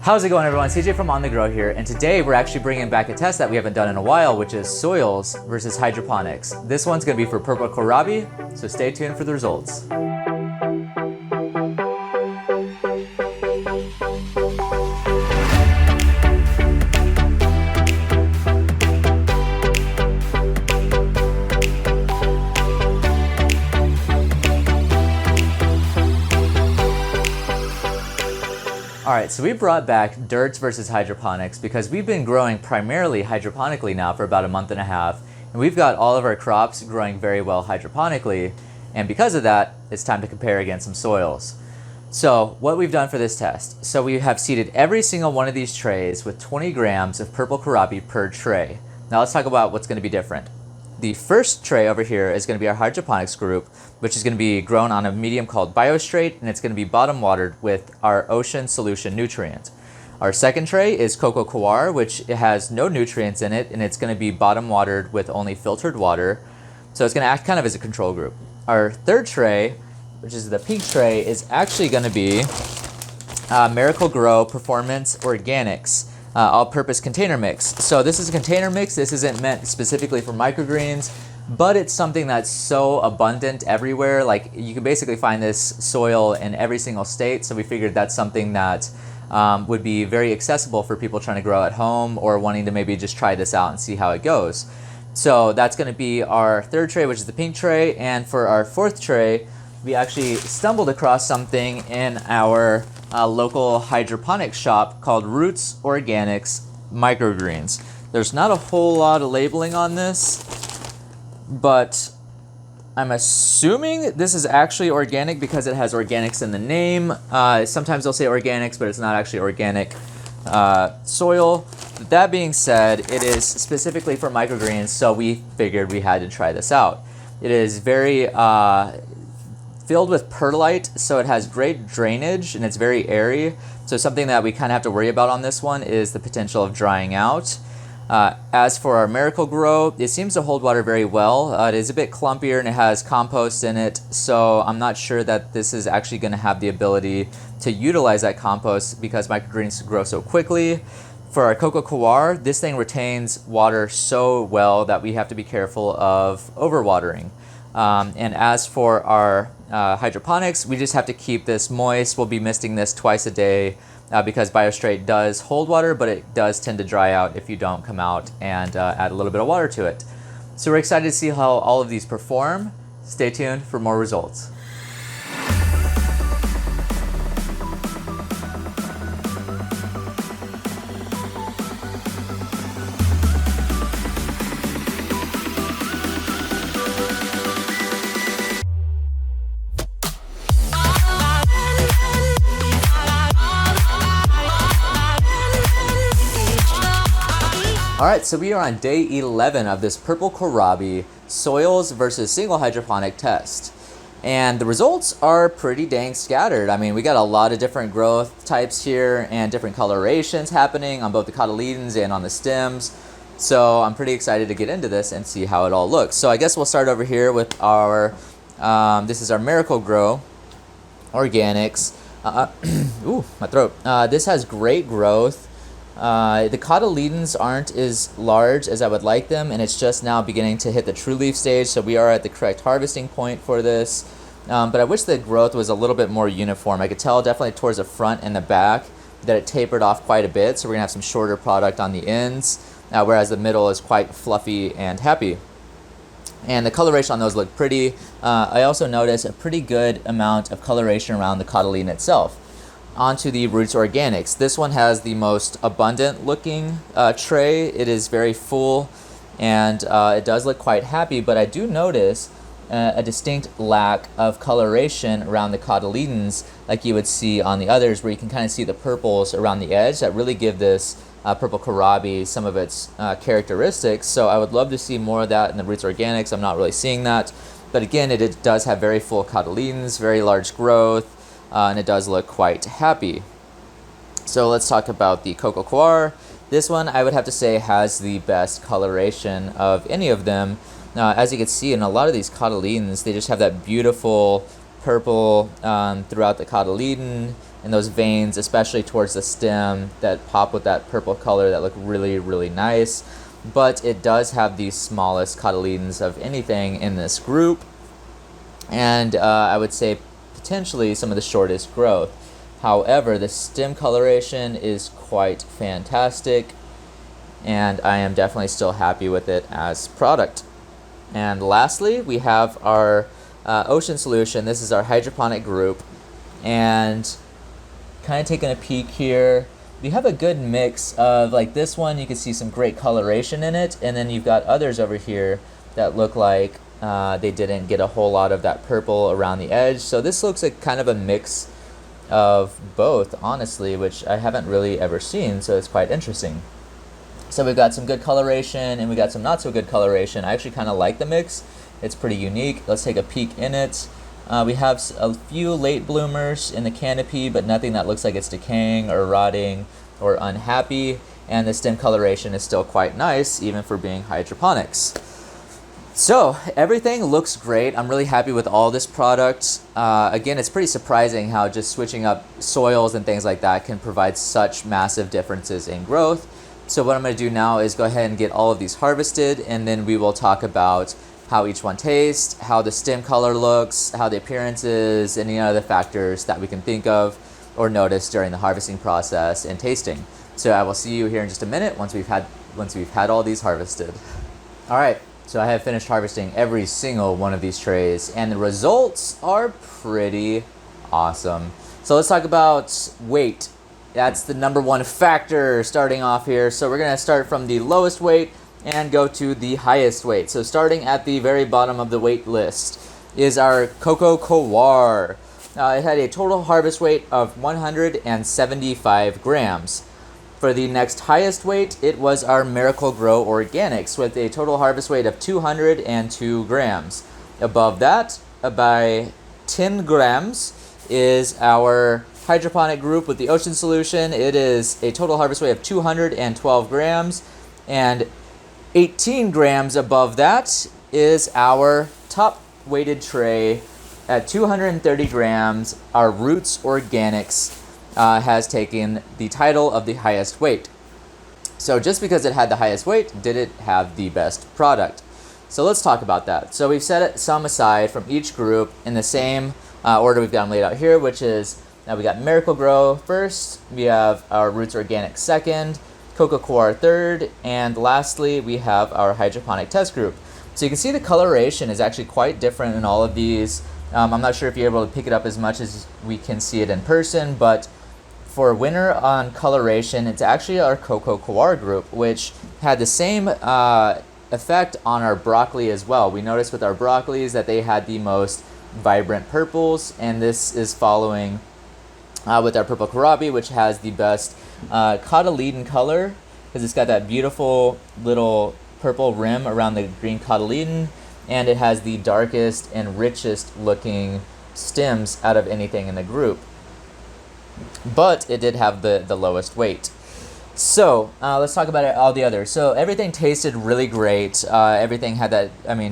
How's it going, everyone? CJ from On The Grow here, and today we're actually bringing back a test that we haven't done in a while, which is soils versus hydroponics. This one's going to be for purple kohlrabi, so stay tuned for the results. Alright, so we brought back dirts versus hydroponics because we've been growing primarily hydroponically now for about a month and a half, and we've got all of our crops growing very well hydroponically, and because of that, it's time to compare against some soils. So what we've done for this test, so we have seeded every single one of these trays with 20 grams of purple kohlrabi per tray. Now let's talk about what's going to be different. The first tray over here is going to be our hydroponics group, which is going to be grown on a medium called Biostrate, and it's going to be bottom watered with our ocean solution nutrient. Our second tray is Coco coir, which has no nutrients in it, and it's going to be bottom watered with only filtered water. So it's going to act kind of as a control group. Our third tray, which is the pink tray, is actually going to be Miracle-Gro Performance Organics all-purpose container mix. So this is a container mix. This isn't meant specifically for microgreens, but it's something that's so abundant everywhere. Like, you can basically find this soil in every single state. So we figured that's something that would be very accessible for people trying to grow at home or wanting to maybe just try this out and see how it goes. So that's going to be our third tray, which is the pink tray. And for our fourth tray, we actually stumbled across something in our local hydroponics shop called Roots Organics Microgreens. There's not a whole lot of labeling on this, but I'm assuming this is actually organic because it has organics in the name. Sometimes they'll say organics, but it's not actually organic soil. That being said, it is specifically for microgreens, so we figured we had to try this out. It is very filled with perlite, so it has great drainage and it's very airy. So something that we kind of have to worry about on this one is the potential of drying out. As for our Miracle-Gro, it seems to hold water very well. It is a bit clumpier and it has compost in it, so I'm not sure that this is actually going to have the ability to utilize that compost because microgreens grow so quickly. For our Coco coir, this thing retains water so well that we have to be careful of overwatering. And as for our hydroponics, we just have to keep this moist. We'll be misting this twice a day because Biostrate does hold water, but it does tend to dry out if you don't come out and add a little bit of water to it. So we're excited to see how all of these perform. Stay tuned for more results. Alright, so we are on day 11 of this purple kohlrabi soils versus single hydroponic test. And the results are pretty dang scattered. I mean, we got a lot of different growth types here and different colorations happening on both the cotyledons and on the stems. So I'm pretty excited to get into this and see how it all looks. So I guess we'll start over here with our, this is our Miracle-Gro Organics. Ooh, my throat. This has great growth. The cotyledons aren't as large as I would like them, and it's just now beginning to hit the true leaf stage, so we are at the correct harvesting point for this. But I wish the growth was a little bit more uniform. I could tell definitely towards the front and the back that it tapered off quite a bit, so we're going to have some shorter product on the ends, whereas the middle is quite fluffy and happy. And the coloration on those look pretty. I also noticed a pretty good amount of coloration around the cotyledon itself. Onto the Roots Organics. This one has the most abundant looking tray. It is very full and it does look quite happy, but I do notice a distinct lack of coloration around the cotyledons like you would see on the others, where you can kind of see the purples around the edge that really give this purple kohlrabi some of its characteristics. So I would love to see more of that in the Roots Organics. I'm not really seeing that, but again, it does have very full cotyledons, very large growth, and it does look quite happy. So let's talk about the Coco coir. This one I would have to say has the best coloration of any of them. As you can see in a lot of these cotyledons, they just have that beautiful purple throughout the cotyledon, and those veins, especially towards the stem, that pop with that purple color that look really, really nice. But it does have the smallest cotyledons of anything in this group, and I would say potentially some of the shortest growth. However, the stem coloration is quite fantastic, and I am definitely still happy with it as product. And lastly, we have our ocean solution. This is our hydroponic group, and kind of taking a peek here, we have a good mix of, like this one, you can see some great coloration in it, and then you've got others over here that look like they didn't get a whole lot of that purple around the edge. So this looks like kind of a mix of both, honestly, which I haven't really ever seen, so it's quite interesting. So we've got some good coloration and we got some not so good coloration. I actually kind of like the mix. It's pretty unique. Let's take a peek in it. We have a few late bloomers in the canopy, but nothing that looks like it's decaying or rotting or unhappy. And the stem coloration is still quite nice, even for being hydroponics. So everything looks great. I'm really happy with all this product. Again, it's pretty surprising how just switching up soils and things like that can provide such massive differences in growth. So what I'm going to do now is go ahead and get all of these harvested, and then we will talk about how each one tastes, how the stem color looks, how the appearance is, any other factors that we can think of or notice during the harvesting process and tasting. So I will see you here in just a minute once we've had all these harvested. All right. So I have finished harvesting every single one of these trays, and the results are pretty awesome. So let's talk about weight. That's the number one factor starting off here. So we're gonna start from the lowest weight and go to the highest weight. So starting at the very bottom of the weight list is our Coco coir. It had a total harvest weight of 175 grams. For the next highest weight, it was our Miracle-Gro Organics with a total harvest weight of 202 grams. Above that, by 10 grams, is our hydroponic group with the ocean solution. It is a total harvest weight of 212 grams. And 18 grams above that is our top weighted tray at 230 grams. Our Roots Organics has taken the title of the highest weight. So just because it had the highest weight, did it have the best product? So let's talk about that. So we've set some aside from each group in the same order we've got them laid out here, which is, now we got Miracle-Gro first, we have our Roots Organic second, Coco coir third, and lastly we have our hydroponic test group. So you can see the coloration is actually quite different in all of these. I'm not sure if you're able to pick it up as much as we can see it in person, but for winner on coloration, it's actually our Coco coir group, which had the same effect on our broccoli as well. We noticed with our broccolis that they had the most vibrant purples, and this is following with our purple Kohlrabi, which has the best cotyledon color, because it's got that beautiful little purple rim around the green cotyledon, and it has the darkest and richest looking stems out of anything in the group. But it did have the lowest weight. So let's talk about all the others. So everything tasted really great. Everything had that,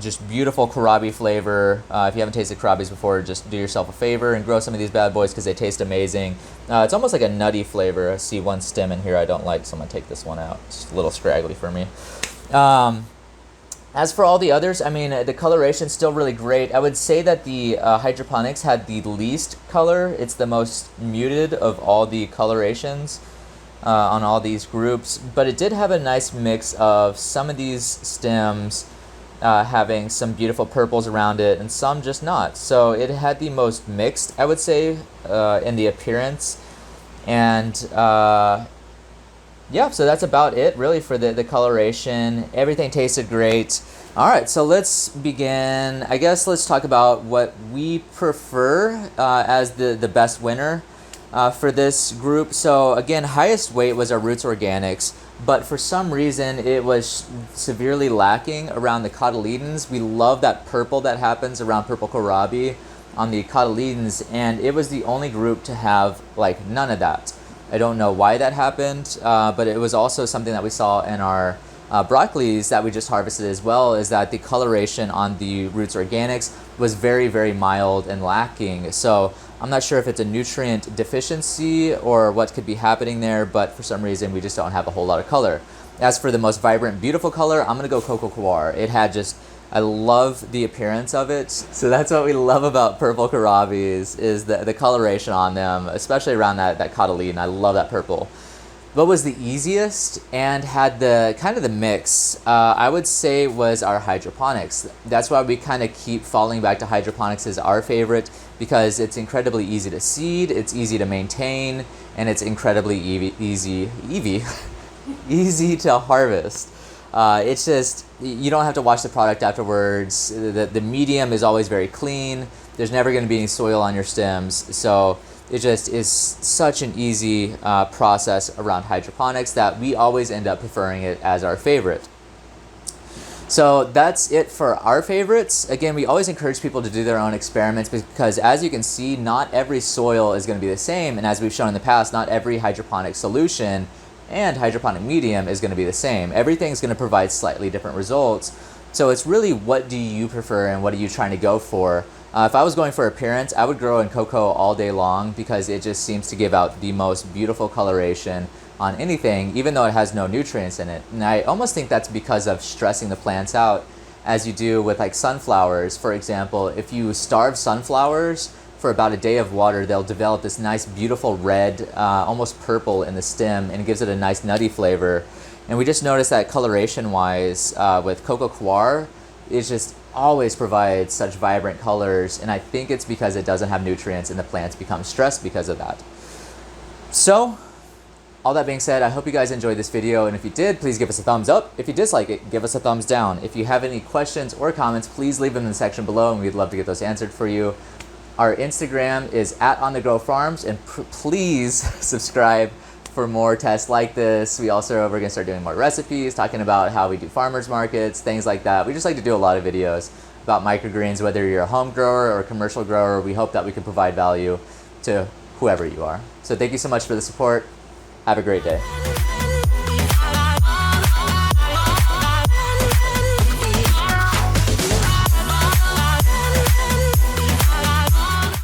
just beautiful Kohlrabi flavor. If you haven't tasted Kohlrabis before, just do yourself a favor and grow some of these bad boys because they taste amazing. It's almost like a nutty flavor. I see one stem in here I don't like, so I'm going to take this one out. It's a little scraggly for me. As for all the others, the coloration's still really great. I would say that the hydroponics had the least color. It's the most muted of all the colorations on all these groups, but it did have a nice mix of some of these stems having some beautiful purples around it and some just not. So it had the most mixed, I would say, in the appearance. And yeah, so that's about it really for the coloration. Everything tasted great. All right, so let's begin. I guess let's talk about what we prefer as the best winner for this group. So again, highest weight was our Roots Organics, but for some reason it was severely lacking around the cotyledons. We love that purple that happens around purple Kohlrabi on the cotyledons, and it was the only group to have like none of that. I don't know why that happened, but it was also something that we saw in our broccolis that we just harvested as well, is that the coloration on the Roots Organics was very, very mild and lacking. So I'm not sure if it's a nutrient deficiency or what could be happening there, but for some reason we just don't have a whole lot of color. As for the most vibrant, beautiful color, I'm gonna go Coco coir. It had just, I love the appearance of it. So that's what we love about purple Kohlrabis is the coloration on them, especially around that cotyledon. I love that purple. What was the easiest and had the kind of the mix, I would say, was our hydroponics. That's why we kind of keep falling back to hydroponics as our favorite, because it's incredibly easy to seed, it's easy to maintain, and it's incredibly easy to harvest. It's just, you don't have to wash the product afterwards. The medium is always very clean. There's never going to be any soil on your stems. So it just is such an easy process around hydroponics that we always end up preferring it as our favorite. So that's it for our favorites. Again, we always encourage people to do their own experiments because, as you can see, not every soil is going to be the same. And as we've shown in the past, not every hydroponic solution and hydroponic medium is going to be the same. Everything's going to provide slightly different results. So it's really, what do you prefer and what are you trying to go for? If I was going for appearance, I would grow in Coco all day long because it just seems to give out the most beautiful coloration on anything, even though it has no nutrients in it. And I almost think that's because of stressing the plants out, as you do with like sunflowers. For example, if you starve sunflowers for about a day of water, they'll develop this nice beautiful red, almost purple in the stem, and it gives it a nice nutty flavor. And we just noticed that coloration wise with Coco coir, it just always provides such vibrant colors, and I think it's because it doesn't have nutrients and the plants become stressed because of that. So all that being said, I hope you guys enjoyed this video, and if you did, please give us a thumbs up. If you dislike it, give us a thumbs down. If you have any questions or comments, please leave them in the section below, and we'd love to get those answered for you. Our Instagram is @OnTheGrowFarms, and please subscribe for more tests like this. We're going to start doing more recipes, talking about how we do farmers markets, things like that. We just like to do a lot of videos about microgreens, whether you're a home grower or a commercial grower. We hope that we can provide value to whoever you are. So thank you so much for the support. Have a great day.